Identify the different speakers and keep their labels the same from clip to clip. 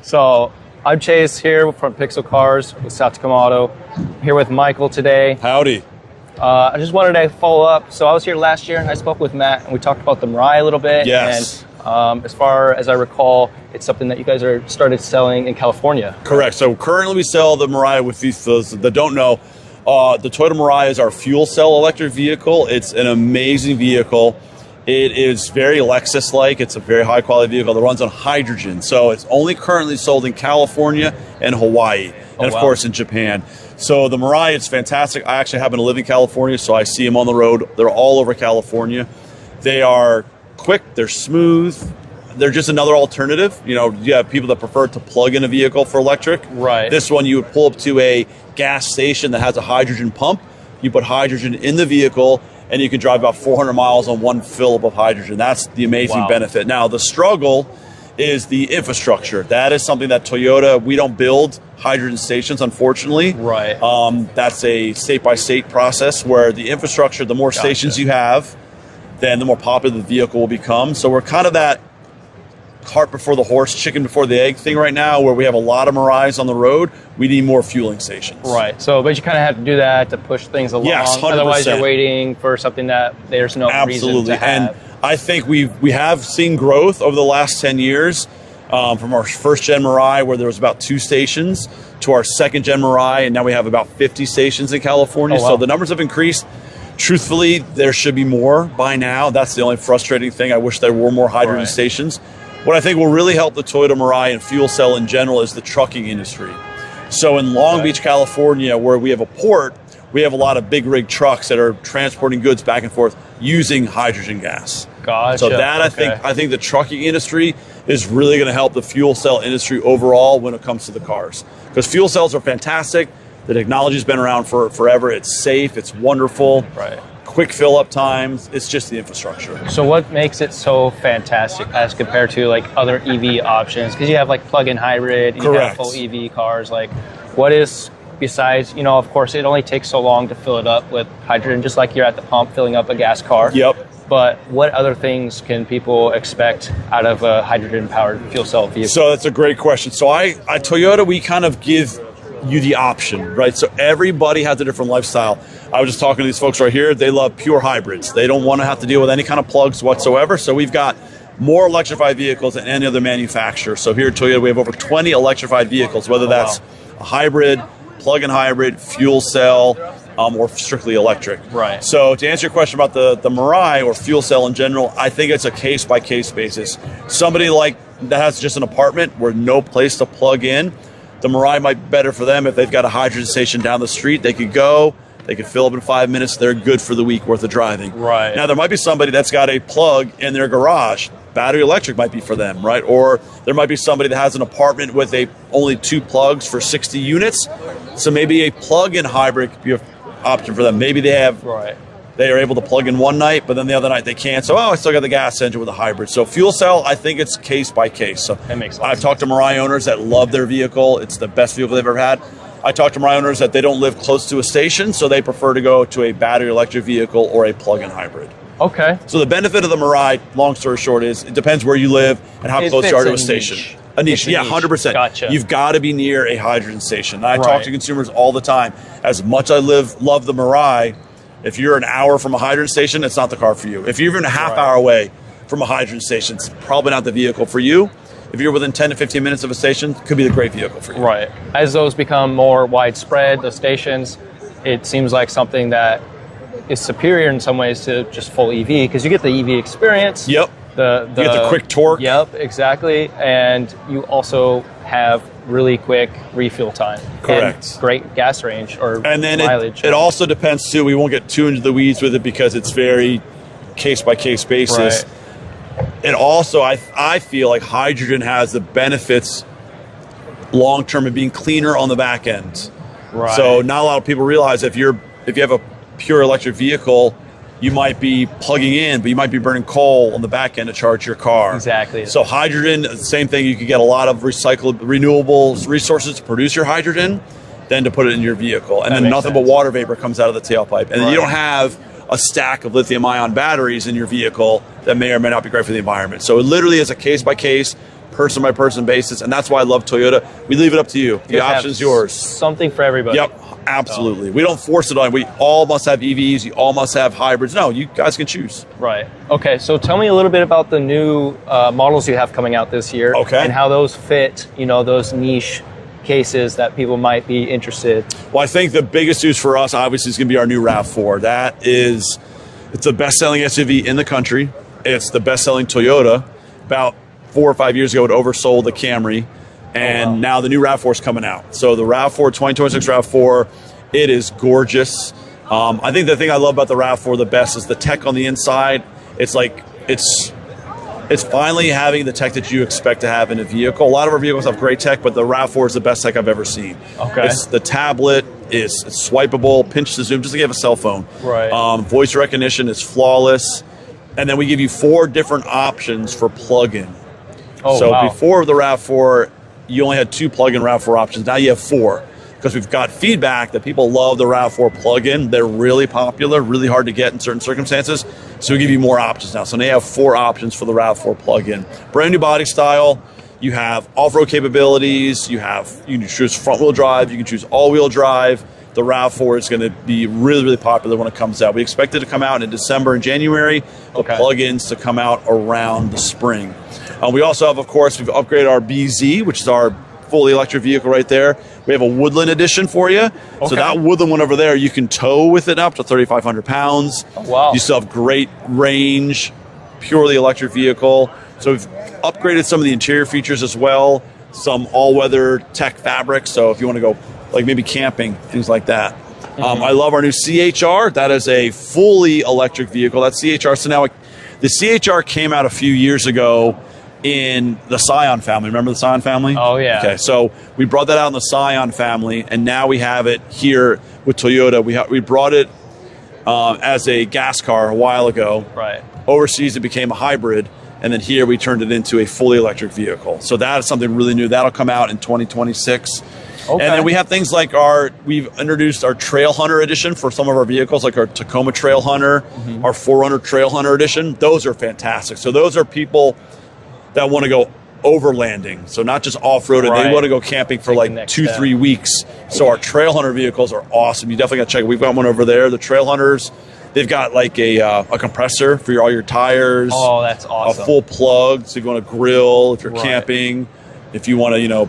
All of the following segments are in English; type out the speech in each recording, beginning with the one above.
Speaker 1: So I'm Chase here from Pixel Cars with South Tacoma Auto. I'm here with Michael today.
Speaker 2: Howdy.
Speaker 1: I just wanted to follow up. So I was here last year and I spoke with Matt and we talked about the Mirai a little bit.
Speaker 2: Yes.
Speaker 1: And as far as I recall, it's something that you guys are started selling in California.
Speaker 2: Correct. So currently we sell the Mirai with those that don't know. The Toyota Mirai is our fuel cell electric vehicle. It's an amazing vehicle. It is very Lexus-like. It's a very high-quality vehicle that runs on hydrogen. So it's only currently sold in California and Hawaii, and of course in Japan. So the Mirai is fantastic. I actually happen to live in California, so I see them on the road. They're all over California. They are quick. They're smooth. They're just another alternative. You know, you have people that prefer to plug in a vehicle for electric.
Speaker 1: Right.
Speaker 2: This one, you would pull up to a gas station that has a hydrogen pump. You put hydrogen in the vehicle, and you can drive about 400 miles on one fill of hydrogen. That's the amazing benefit. Now, the struggle is the infrastructure. That is something that Toyota, we don't build hydrogen stations, unfortunately.
Speaker 1: Right.
Speaker 2: That's a state-by-state process where the infrastructure, the more stations you have, then the more popular the vehicle will become. So we're kind of that cart before the horse, chicken before the egg thing right now, where we have a lot of Mirais on the road. We need more fueling stations.
Speaker 1: Right. So, but you kind of have to do that to push things along.
Speaker 2: Yes, 100%.
Speaker 1: Otherwise, you're waiting for something that there's no reason to have.
Speaker 2: And I think we have seen growth over the last 10 years from our first gen Mirai, where there was about 2 stations, to our second gen Mirai, and now we have about 50 stations in California.
Speaker 1: Oh, wow.
Speaker 2: So the numbers have increased. Truthfully, there should be more by now. That's the only frustrating thing. I wish there were more hydrogen stations. What I think will really help the Toyota Mirai and fuel cell in general is the trucking industry. So in Long Beach, California, where we have a port, we have a lot of big rig trucks that are transporting goods back and forth using hydrogen gas.
Speaker 1: Gotcha.
Speaker 2: So that I think the trucking industry is really going to help the fuel cell industry overall when it comes to the cars. Because fuel cells are fantastic. The technology's been around for forever. It's safe. It's wonderful.
Speaker 1: Right.
Speaker 2: Quick fill-up times. It's just the infrastructure.
Speaker 1: So what makes it so fantastic as compared to like other EV options? Because you have like plug-in hybrid, you have full EV cars. Like, what is besides, you know, of course, it only takes so long to fill it up with hydrogen, just like you're at the pump filling up a gas car.
Speaker 2: Yep.
Speaker 1: But what other things can people expect out of a hydrogen-powered fuel cell vehicle?
Speaker 2: So that's a great question. So at Toyota, we kind of give you the option, right? So everybody has a different lifestyle. I was just talking to these folks right here. They love pure hybrids. They don't want to have to deal with any kind of plugs whatsoever. So we've got more electrified vehicles than any other manufacturer. So here at Toyota, we have over 20 electrified vehicles, whether that's a hybrid, plug-in hybrid, fuel cell, or strictly electric.
Speaker 1: Right.
Speaker 2: So to answer your question about the Mirai or fuel cell in general, I think it's a case-by-case basis. Somebody like that has just an apartment where no place to plug in, the Mirai might be better for them if they've got a hydrogen station down the street. They could go, they could fill up in 5 minutes, they're good for the week worth of driving.
Speaker 1: Right.
Speaker 2: Now, there might be somebody that's got a plug in their garage. Battery electric might be for them, right? Or there might be somebody that has an apartment with only 2 plugs for 60 units. So maybe a plug-in hybrid could be an option for them. Maybe they have... They are able to plug in one night, but then the other night they can't. So, I still got the gas engine with a hybrid. So fuel cell, I think it's case by case. So
Speaker 1: that makes sense.
Speaker 2: I've talked to Mirai owners that love their vehicle. It's the best vehicle they've ever had. I talked to Mirai owners that they don't live close to a station, so they prefer to go to a battery electric vehicle or a plug-in hybrid.
Speaker 1: Okay.
Speaker 2: So the benefit of the Mirai, long story short, is it depends where you live and how close you are to a station. A niche, yeah, 100%.
Speaker 1: Gotcha.
Speaker 2: You've got to be near a hydrogen station. And I talk to consumers all the time. As much as I love the Mirai, if you're an hour from a hydrogen station, it's not the car for you. If you're even a half hour away from a hydrogen station, it's probably not the vehicle for you. If you're within 10 to 15 minutes of a station, it could be the great vehicle for you.
Speaker 1: Right. As those become more widespread, the stations, it seems like something that is superior in some ways to just full EV, because you get the EV experience.
Speaker 2: Yep. You get the quick torque.
Speaker 1: Yep, exactly. And you also have really quick refuel time.
Speaker 2: Correct.
Speaker 1: And great gas range or
Speaker 2: and then
Speaker 1: mileage.
Speaker 2: It also depends, too. We won't get too into the weeds with it because it's very case-by-case basis.
Speaker 1: Right.
Speaker 2: And also, I feel like hydrogen has the benefits long-term of being cleaner on the back end.
Speaker 1: Right.
Speaker 2: So not a lot of people realize if you have a pure electric vehicle, you might be plugging in, but you might be burning coal on the back end to charge your car.
Speaker 1: Exactly.
Speaker 2: So hydrogen, same thing. You could get a lot of renewable resources to produce your hydrogen, then to put it in your vehicle. And then nothing but water vapor comes out of the tailpipe. And then you don't have a stack of lithium-ion batteries in your vehicle that may or may not be great for the environment. So it literally is a case-by-case, person by person basis, and that's why I love Toyota. We leave it up to you. The option's yours.
Speaker 1: Something for everybody.
Speaker 2: Yep, absolutely. So. We don't force it on. We all must have EVs. You all must have hybrids. No, you guys can choose.
Speaker 1: Right. Okay, so tell me a little bit about the new models you have coming out this year.
Speaker 2: Okay.
Speaker 1: And how those fit, those niche cases that people might be interested.
Speaker 2: Well, I think the biggest news for us, obviously, is going to be our new RAV4. It's the best-selling SUV in the country. It's the best-selling Toyota. About 4 or 5 years ago, it oversold the Camry, and now the new RAV4 is coming out. So the RAV4, 2026 RAV4, it is gorgeous. I think the thing I love about the RAV4 the best is the tech on the inside. It's finally having the tech that you expect to have in a vehicle. A lot of our vehicles have great tech, but the RAV4 is the best tech I've ever seen.
Speaker 1: Okay.
Speaker 2: The tablet is swipeable, pinch to zoom, just like you have a cell phone.
Speaker 1: Right.
Speaker 2: Voice recognition is flawless. And then we give you 4 different options for plug-in. So before the RAV4, you only had 2 plug-in RAV4 options. Now you have 4. Because we've got feedback that people love the RAV4 plug-in. They're really popular, really hard to get in certain circumstances. So we give you more options now. So now you have 4 options for the RAV4 plug-in. Brand new body style. You have off-road capabilities. You can choose front-wheel drive. You can choose all-wheel drive. The RAV4 is going to be really, really popular when it comes out. We expect it to come out in December and January. The plug-ins to come out around the spring. We also have, of course, we've upgraded our BZ, which is our fully electric vehicle right there. We have a Woodland edition for you. Okay. So that Woodland one over there, you can tow with it up to 3,500 pounds.
Speaker 1: Oh, wow.
Speaker 2: You still have great range, purely electric vehicle. So we've upgraded some of the interior features as well, some all-weather tech fabric. So if you want to go like maybe camping, things like that. I love our new CHR. That is a fully electric vehicle. That's CHR. So now the CHR came out a few years ago in the Scion family. Remember the Scion family?
Speaker 1: Oh, yeah.
Speaker 2: Okay, so we brought that out in the Scion family, and now we have it here with Toyota. We brought it as a gas car a while ago.
Speaker 1: Right.
Speaker 2: Overseas, it became a hybrid, and then here we turned it into a fully electric vehicle. So that is something really new. That'll come out in 2026. Okay. And then we have things like we've introduced our Trail Hunter edition for some of our vehicles, like our Tacoma Trail Hunter, our 4Runner Trail Hunter edition. Those are fantastic. So those are people that want to go overlanding, so not just off-roading. They want to go camping for like 2-3 weeks. So our Trail Hunter vehicles are awesome. You definitely got to check it. We've got one over there. The Trail Hunters, they've got like a compressor for all your tires.
Speaker 1: Oh, that's awesome.
Speaker 2: A full plug, so if you want to grill, if you're camping, if you want to,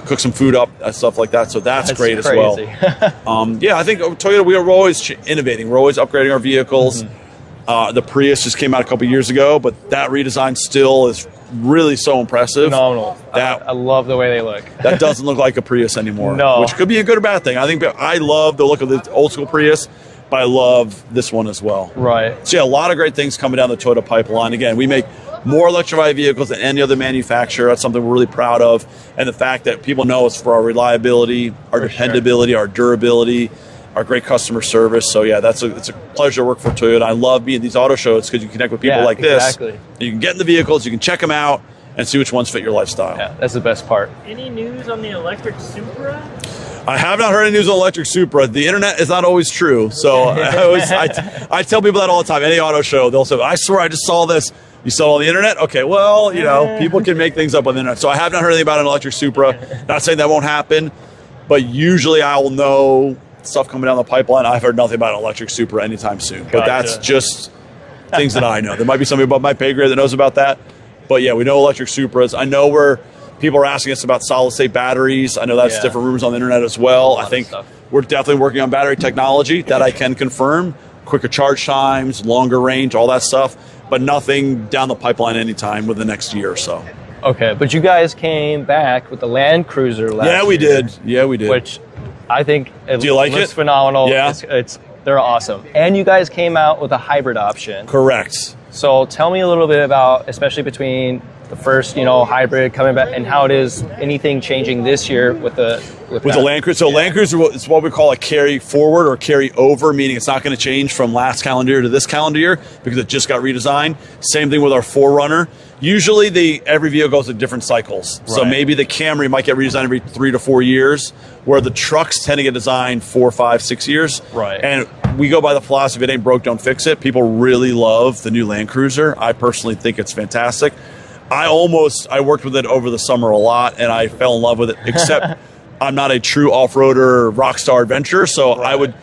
Speaker 2: cook some food up, stuff like that. So that's great as well. I think Toyota, we are always innovating. We're always upgrading our vehicles. The Prius just came out a couple years ago, but that redesign still is really so impressive.
Speaker 1: Phenomenal. I love the way they look.
Speaker 2: That doesn't look like a Prius anymore, which could be a good or bad thing. I think I love the look of the old school Prius, but I love this one as well.
Speaker 1: Right.
Speaker 2: So yeah, a lot of great things coming down the Toyota pipeline. Again, we make more electrified vehicles than any other manufacturer. That's something we're really proud of. And the fact that people know us for our reliability, our dependability, our durability, our great customer service. So yeah, it's a pleasure to work for Toyota. I love being at these auto shows because you connect with people like this. Exactly. You can get in the vehicles, you can check them out, and see which ones fit your lifestyle.
Speaker 1: Yeah, that's the best part.
Speaker 3: Any news on the electric Supra?
Speaker 2: I have not heard any news on electric Supra. The internet is not always true. So I tell people that all the time. Any auto show, they'll say, I swear I just saw this. You saw it on the internet? Okay, well, people can make things up on the internet. So I have not heard anything about an electric Supra. Not saying that won't happen, but usually I will know stuff coming down the pipeline. I've heard nothing about an electric Supra anytime soon. But that's just things that I know. There might be somebody above my pay grade that knows about that. But yeah, we know electric Supras. I know where people are asking us about solid-state batteries. I know that's different rumors on the internet as well. I think we're definitely working on battery technology that I can confirm. Quicker charge times, longer range, all that stuff. But nothing down the pipeline anytime within the next year or so.
Speaker 1: Okay, but you guys came back with the Land Cruiser last year.
Speaker 2: Yeah, we did.
Speaker 1: Which I think
Speaker 2: Do you like
Speaker 1: looks
Speaker 2: it?
Speaker 1: phenomenal.
Speaker 2: Yeah.
Speaker 1: They're awesome. And you guys came out with a hybrid option.
Speaker 2: Correct.
Speaker 1: So tell me a little bit about, especially between the first, hybrid coming back and how it is, anything changing this year with the
Speaker 2: Land Cruiser. So Land Cruiser is what we call a carry forward or carry over, meaning it's not going to change from last calendar year to this calendar year because it just got redesigned. Same thing with our 4Runner. Usually every vehicle goes in different cycles. Right. So maybe the Camry might get redesigned every 3 to 4 years, where the trucks tend to get designed 4, 5, 6 years.
Speaker 1: Right.
Speaker 2: And we go by the philosophy, if it ain't broke, don't fix it. People really love the new Land Cruiser. I personally think it's fantastic. I worked with it over the summer a lot, and I fell in love with it, except I'm not a true off-roader rock star adventurer, so
Speaker 1: Right.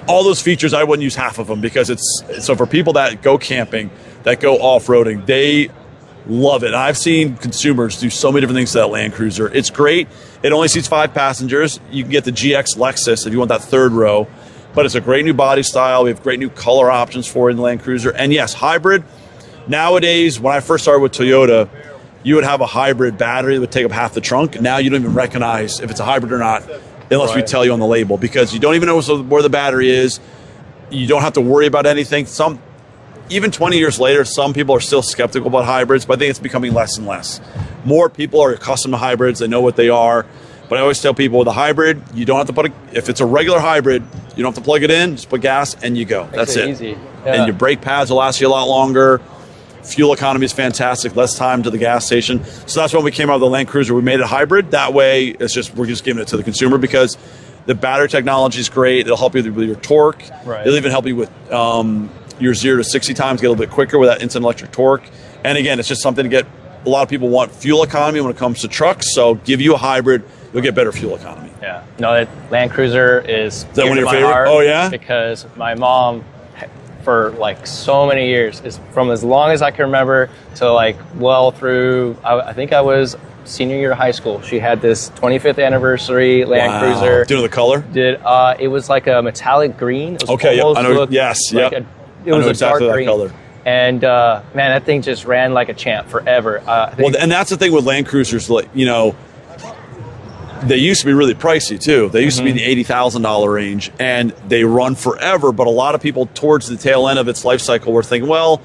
Speaker 2: all those features, I wouldn't use half of them, because so for people that go camping, that go off-roading, they love it. And I've seen consumers do so many different things to that Land Cruiser. It's great. It only seats 5 passengers. You can get the GX Lexus if you want that third row, but it's a great new body style. We have great new color options for it in the Land Cruiser. And yes, hybrid. Nowadays, when I first started with Toyota, you would have a hybrid battery that would take up half the trunk. Now you don't even recognize if it's a hybrid or not unless we tell you on the label, because you don't even know where the battery is. You don't have to worry about anything. Even 20 years later, some people are still skeptical about hybrids, but I think it's becoming less and less. More people are accustomed to hybrids. They know what they are. But I always tell people with a hybrid, you don't have to if it's a regular hybrid, you don't have to plug it in, just put gas and you go. That's it.
Speaker 1: Easy.
Speaker 2: Yeah. And your brake pads will last you a lot longer. Fuel economy is fantastic, less time to the gas station. So that's when we came out with the Land Cruiser. We made it hybrid. That way, we're just giving it to the consumer, because the battery technology is great. It'll help you with your torque.
Speaker 1: Right.
Speaker 2: It'll even help you with your 0 to 60 times, get a little bit quicker with that instant electric torque. And again, it's just something to get. A lot of people want fuel economy when it comes to trucks, so give you a hybrid, you'll get better fuel economy.
Speaker 1: Yeah. No, that Land Cruiser is
Speaker 2: that one of your favorite?
Speaker 1: Heart,
Speaker 2: oh, yeah?
Speaker 1: Because my mom, for like so many years, is from as long as I can remember to like well through, I think I was senior year of high school. She had this 25th anniversary Land Cruiser.
Speaker 2: Do you know the color?
Speaker 1: It was like a metallic green. It was
Speaker 2: okay, yeah, I know. Yes,
Speaker 1: like
Speaker 2: yeah.
Speaker 1: It was
Speaker 2: exactly
Speaker 1: a dark
Speaker 2: that
Speaker 1: green.
Speaker 2: color.
Speaker 1: And man, that thing just ran like a champ forever.
Speaker 2: And that's the thing with Land Cruisers, like, you know, they used to be really pricey too. They used to be in the $80,000 range, and they run forever. But a lot of people towards the tail end of its life cycle were thinking, well,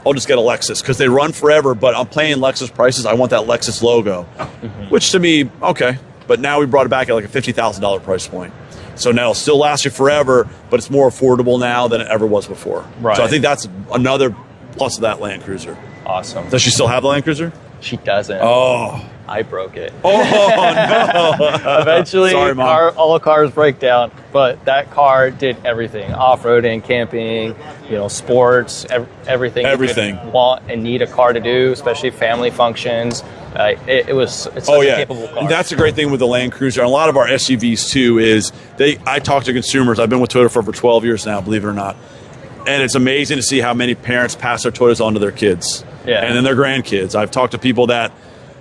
Speaker 2: I'll just get a Lexus because they run forever, but I'm paying Lexus prices. I want that Lexus logo, which to me, okay. But now we brought it back at like a $50,000 price point. So now it'll still last you forever, but it's more affordable now than it ever was before.
Speaker 1: Right.
Speaker 2: So I think that's another plus of that Land Cruiser.
Speaker 1: Awesome.
Speaker 2: Does she still have the Land Cruiser?
Speaker 1: She doesn't.
Speaker 2: Oh.
Speaker 1: I broke it.
Speaker 2: Oh, no.
Speaker 1: Eventually,
Speaker 2: Sorry, Mom.
Speaker 1: all cars break down, but that car did everything. Off-roading, camping, sports, everything.
Speaker 2: Everything.
Speaker 1: You could want and need a car to do, especially family functions. It's such a capable car.
Speaker 2: That's a great thing with the Land Cruiser. And a lot of our SUVs, too, is I talk to consumers. I've been with Toyota for over 12 years now, believe it or not. And it's amazing to see how many parents pass their Toyotas on to their kids.
Speaker 1: Yeah.
Speaker 2: And then their grandkids. I've talked to people that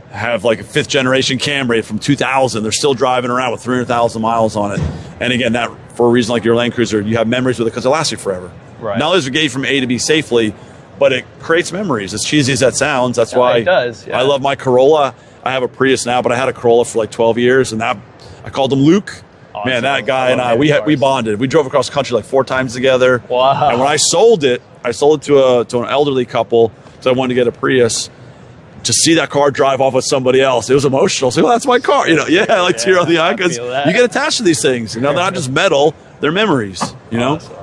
Speaker 2: have like a 5th generation Camry from 2000. They're still driving around with 300,000 miles on it. And again, that for a reason like your Land Cruiser, you have memories with it because it lasts you forever.
Speaker 1: Right.
Speaker 2: Not only does it get you from A to B safely, but it creates memories. As cheesy as that sounds, that's why
Speaker 1: it does. Yeah.
Speaker 2: I love my Corolla. I have a Prius now, but I had a Corolla for like 12 years, and I called him Luke.
Speaker 1: Awesome.
Speaker 2: Man, that guy and I, we bonded. We drove across the country like 4 times together.
Speaker 1: Wow.
Speaker 2: And when I sold it to an elderly couple, so I wanted to get a Prius. To see that car drive off with somebody else, it was emotional. So, that's my car. I like tear on the eye because you get attached to these things. They're not just metal; they're memories.
Speaker 1: Awesome.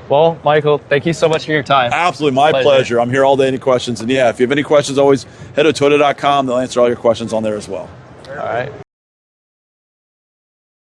Speaker 1: Well, Michael, thank you so much for your time.
Speaker 2: Absolutely, my pleasure. I'm here all day. Any questions? And if you have any questions, always head to toyota.com. They'll answer all your questions on there as well.
Speaker 1: All right.